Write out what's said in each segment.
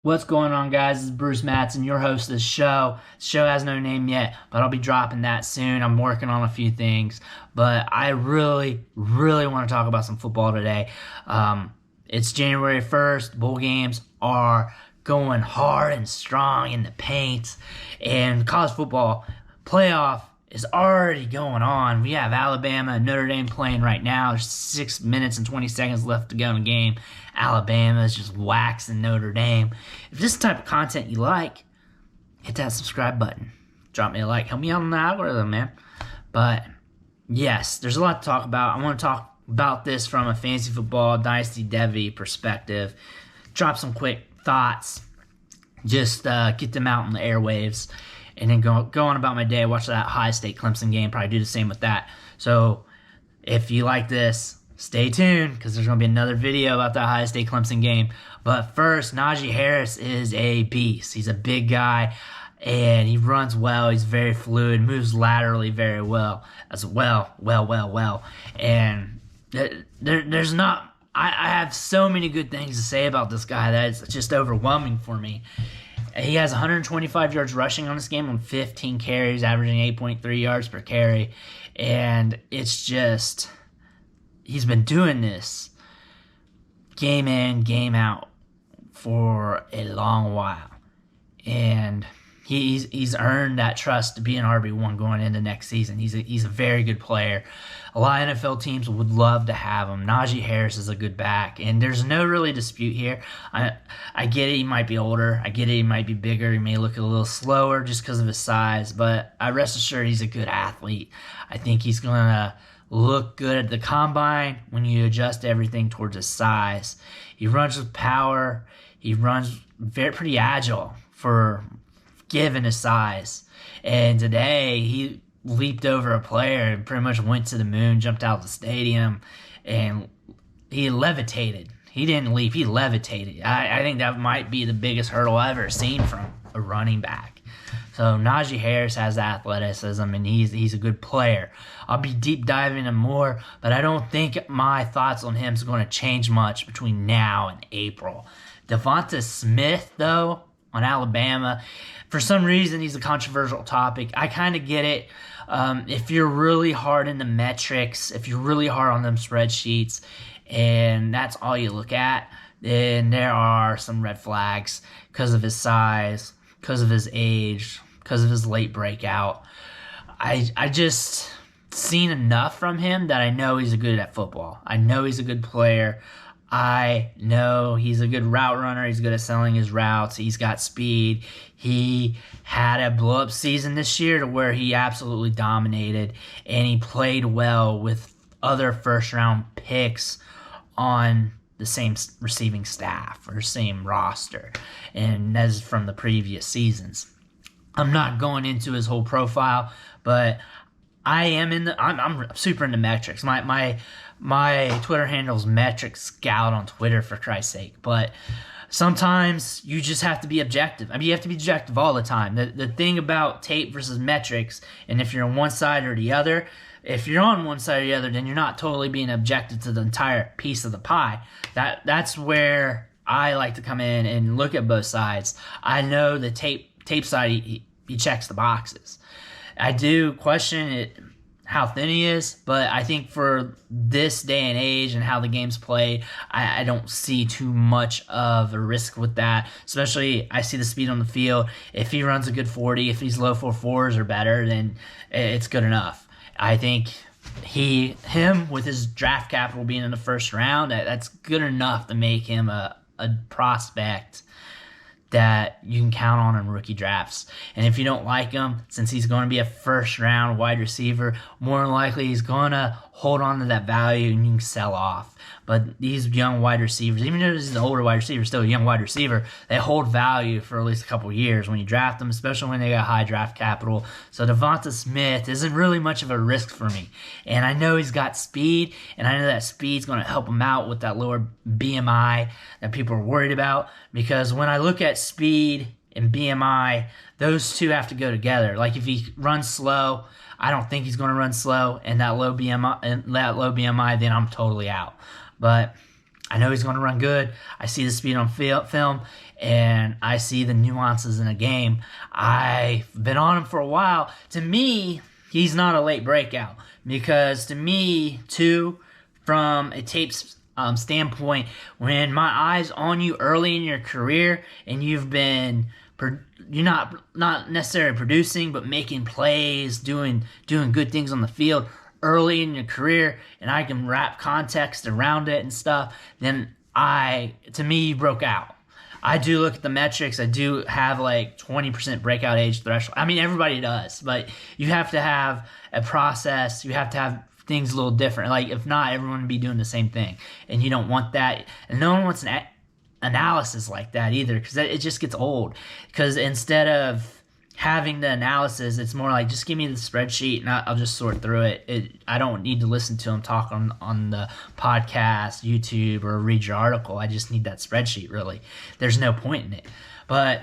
What's going on, guys? This is Bruce Matson, your host of the show. The show has no name yet, but I'll be dropping that soon. I'm working on a few things, but I really want to talk about some football today. It's January 1st. Bowl games are going hard and strong in the paint, and college football playoff is already going on. We have Alabama and Notre Dame playing right now. There's 6 minutes and 20 seconds left to go in the game. Alabama is just waxing Notre Dame. If this is the type of content you like, hit that subscribe button. Drop me a like. Help me out on the algorithm, man. But, yes, there's a lot to talk about. I want to talk about this from a fantasy football, dynasty, devy perspective. Drop some quick thoughts. Just get them out on the airwaves. And then go on about my day, watch that Ohio State Clemson game, probably do the same with that. So if you like this, stay tuned because there's going to be another video about the Ohio State Clemson game. But first, Najee Harris is a beast. He's a big guy, and he runs well. He's very fluid, moves laterally very well as well. And there's not – I have so many good things to say about this guy that it's just overwhelming for me. He has 125 yards rushing on this game on 15 carries, averaging 8.3 yards per carry. And it's just, he's been doing this game in, game out for a long while. And he's earned that trust to be an RB1 going into next season. He's a very good player. A lot of NFL teams would love to have him. Najee Harris is a good back, and there's no really dispute here. I get it, he might be older. I get it, he might be bigger. He may look a little slower just because of his size, but I rest assured he's a good athlete. I think he's going to look good at the combine when you adjust everything towards his size. He runs with power. He runs pretty agile for given his size. And today, he leaped over a player and pretty much went to the moon, jumped out of the stadium, and he levitated. He didn't leap, he levitated. I think that might be the biggest hurdle I've ever seen from a running back. So Najee Harris has athleticism, and he's a good player. I'll be deep diving him more, but I don't think my thoughts on him is going to change much between now and April. Devonta Smith, though, on Alabama, for some reason, he's a controversial topic. I kind of get it. If you're really hard in the metrics, if you're really hard on them spreadsheets, and that's all you look at, then there are some red flags because of his size, because of his age, because of his late breakout. I just seen enough from him that I know he's good at football. I know he's a good player. I know he's a good route runner. He's good at selling his routes. He's got speed. He had a blow-up season this year to where he absolutely dominated, and he played well with other first-round picks on the same receiving staff or same roster, and that's from the previous seasons. I'm not going into his whole profile, but I'm super into metrics. My Twitter handle is Metrics Scout on Twitter, for Christ's sake. But sometimes you just have to be objective. I mean, you have to be objective all the time. The thing about tape versus metrics, and if you're on one side or the other, if you're on one side or the other, then you're not totally being objective to the entire piece of the pie. That's where I like to come in and look at both sides. I know the tape side, he checks the boxes. I do question it, how thin he is, but I think for this day and age and how the game's played, I don't see too much of a risk with that. Especially, I see the speed on the field. If he runs a good 40, if he's low 4.4s or better, then it's good enough. I think him with his draft capital being in the first round, that's good enough to make him a prospect that you can count on in rookie drafts. And if you don't like him, since he's going to be a first-round wide receiver, more than likely he's going to hold on to that value and you can sell off. But these young wide receivers, even though he's an older wide receiver, still a young wide receiver, they hold value for at least a couple of years when you draft them, especially when they got high draft capital. So Devonta Smith isn't really much of a risk for me. And I know he's got speed, and I know that speed's going to help him out with that lower BMI that people are worried about. Because when I look at speed and BMI, those two have to go together. Like if he runs slow, I don't think he's going to run slow, and that low BMI, then I'm totally out. But I know he's going to run good. I see the speed on film, and I see the nuances in a game. I've been on him for a while. To me, he's not a late breakout because to me, too, from a tape standpoint, when my eyes on you early in your career and you've been you're not necessarily producing, but making plays, doing good things on the field early in your career, and I can wrap context around it and stuff, then to me, you broke out. I do look at the metrics. I do have like 20% breakout age threshold. I mean, everybody does, but you have to have a process. You have to have things a little different. Like, if not, everyone would be doing the same thing, and you don't want that. And no one wants an analysis like that either, because it just gets old. Because instead of having the analysis, it's more like, just give me the spreadsheet and I'll just sort through it. I don't need to listen to them talk on the podcast, YouTube, or read your article. I just need that spreadsheet, really. There's no point in it. But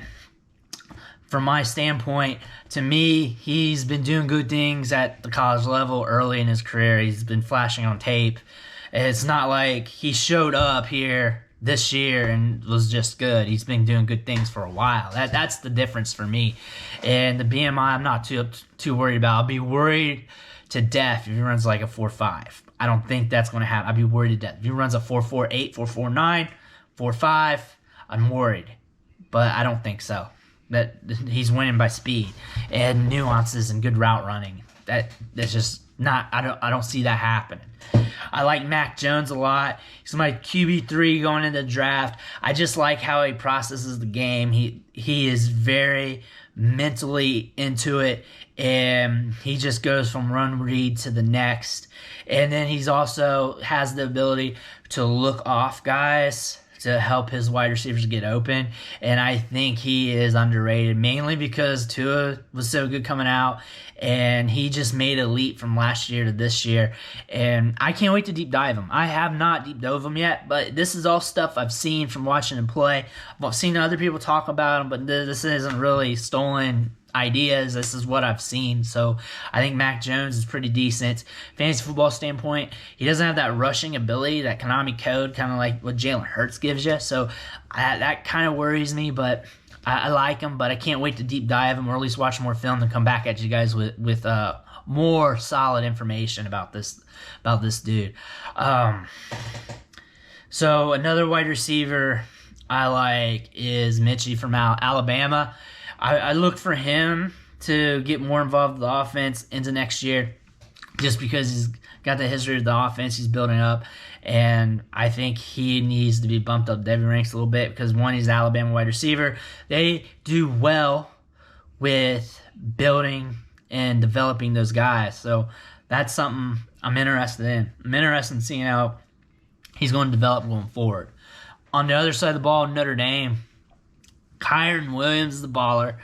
from my standpoint, to me, he's been doing good things at the college level early in his career. He's been flashing on tape. It's not like he showed up here this year and was just good. He's been doing good things for a while. That's the difference for me. And the BMI, I'm not too worried about. I'll be worried to death if he runs like a 4.5. I don't think that's going to happen. I'd be worried to death. If he runs a 4.48, 4.49, 4.5, I'm worried. But I don't think so. That he's winning by speed and nuances and good route running. That's just not. I don't see that happening. I like Mac Jones a lot. He's my QB3 going into the draft. I just like how he processes the game. He is very mentally into it, and he just goes from run read to the next. And then he's also has the ability to look off guys to help his wide receivers get open. And I think he is underrated, mainly because Tua was so good coming out, and he just made a leap from last year to this year. And I can't wait to deep dive him. I have not deep dove him yet, but this is all stuff I've seen from watching him play. I've seen other people talk about him, but this isn't really stolen ideas. This is what I've seen. So I think Mac Jones is pretty decent. Fantasy football standpoint, he doesn't have that rushing ability, that Konami code, kind of like what Jalen Hurts gives you. So that kind of worries me, but I like him, but I can't wait to deep dive him, or at least watch more film and come back at you guys with more solid information about this dude. So another wide receiver I like is Mitchie from Alabama. I look for him to get more involved with the offense into next year, just because he's got the history of the offense he's building up, and I think he needs to be bumped up devy ranks a little bit because, one, he's an Alabama wide receiver. They do well with building and developing those guys, so that's something I'm interested in. I'm interested in seeing how he's going to develop going forward. On the other side of the ball, Notre Dame, Kyron Williams is the baller.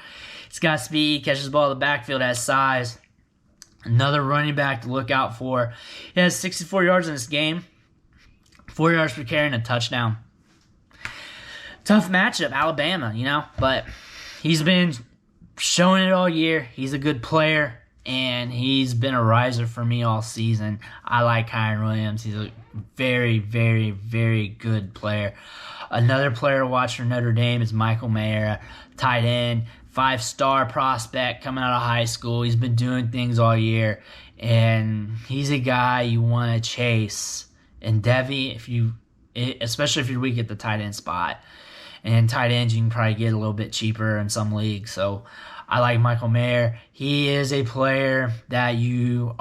He's got speed, catches the ball in the backfield, has size. Another running back to look out for. He has 64 yards in this game, 4 yards per carry and a touchdown. Tough matchup, Alabama, but he's been showing it all year. He's a good player, and he's been a riser for me all season. I like Kyron Williams. He's a very, very, very good player. Another player to watch for Notre Dame is Michael Mayer, tight end, 5-star prospect coming out of high school. He's been doing things all year, and he's a guy you want to chase. And devy, especially if you're weak at the tight end spot. And tight ends you can probably get a little bit cheaper in some leagues. So I like Michael Mayer. He is a player that you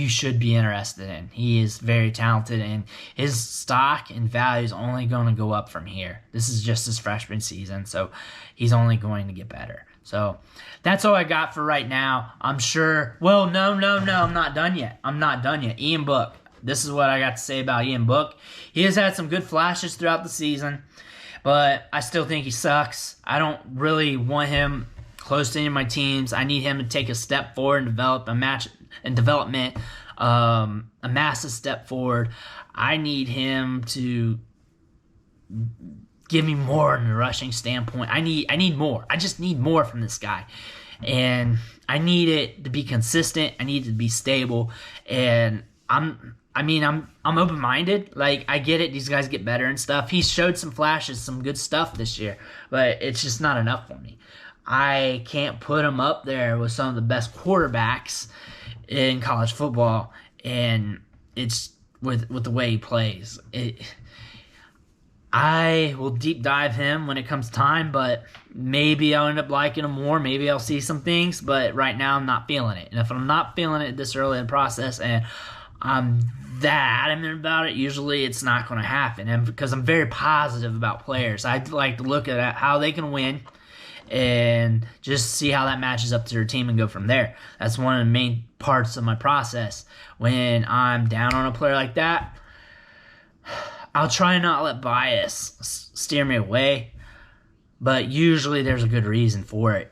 should be interested in. He is very talented, and his stock and value is only going to go up from here. This is just his freshman season, so he's only going to get better. So that's all I got for right now. I'm sure. Well, no, I'm not done yet. Ian Book. This is what I got to say about Ian Book. He has had some good flashes throughout the season, but I still think he sucks. I don't really want him close to any of my teams. I need him to take a step forward and develop a massive step forward. I need him to give me more in the rushing standpoint. I need more. I just need more from this guy. And I need it to be consistent. I need it to be stable. And I mean, I'm open-minded. Like, I get it. These guys get better and stuff. He showed some flashes, some good stuff this year, but it's just not enough for me. I can't put him up there with some of the best quarterbacks in college football, and it's with the way he plays. I will deep dive him when it comes time, but maybe I'll end up liking him more. Maybe I'll see some things, but right now I'm not feeling it. And if I'm not feeling it this early in the process and I'm that adamant about it, usually it's not going to happen. And because I'm very positive about players, I like to look at how they can win and just see how that matches up to their team and go from there. That's one of the main parts of my process. When I'm down on a player like that, I'll try not let bias steer me away, but usually there's a good reason for it.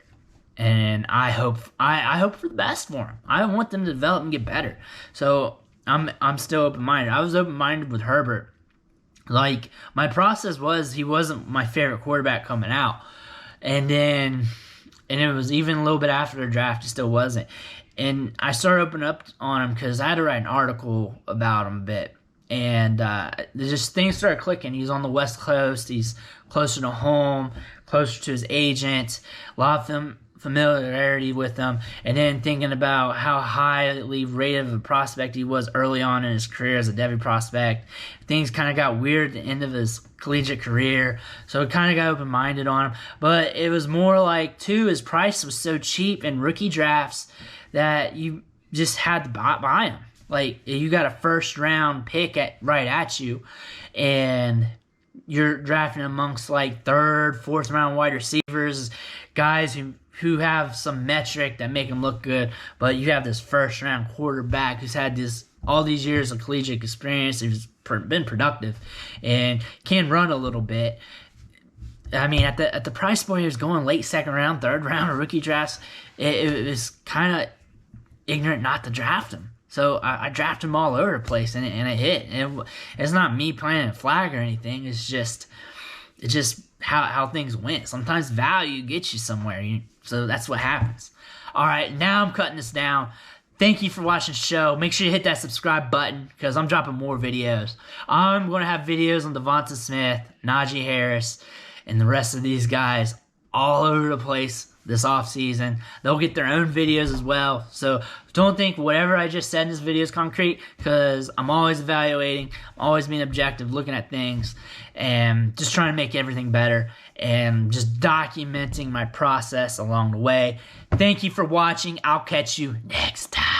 And I hope for the best for him. I want them to develop and get better. So I'm still open-minded. I was open-minded with Herbert. Like, my process was he wasn't my favorite quarterback coming out. And it was even a little bit after the draft, he still wasn't. And I started opening up on him because I had to write an article about him a bit. And just things started clicking. He's on the West Coast. He's closer to home, closer to his agent. A lot of familiarity with him. And then thinking about how highly rated of a prospect he was early on in his career as a devy prospect. Things kind of got weird at the end of his collegiate career. So it kind of got open-minded on him. But it was more like, too, his price was so cheap in rookie drafts that you just had to buy him. Like, you got a first-round pick right at you, and you're drafting amongst, like, third, fourth-round wide receivers, guys who have some metric that make them look good, but you have this first-round quarterback who's had all these years of collegiate experience, who's been productive, and can run a little bit. I mean, at the price point he was going late second round, third round of rookie drafts, it was kind of ignorant not to draft him. So I drafted him all over the place, and it hit. And it's not me planting a flag or anything. It's just how things went. Sometimes value gets you somewhere. So that's what happens. All right, now I'm cutting this down. Thank you for watching the show. Make sure you hit that subscribe button because I'm dropping more videos. I'm going to have videos on Devonta Smith, Najee Harris, and the rest of these guys all over the place this offseason. They'll get their own videos as well. So don't think whatever I just said in this video is concrete, because I'm always evaluating, I'm always being objective, looking at things, and just trying to make everything better, and just documenting my process along the way. Thank you for watching. I'll catch you next time.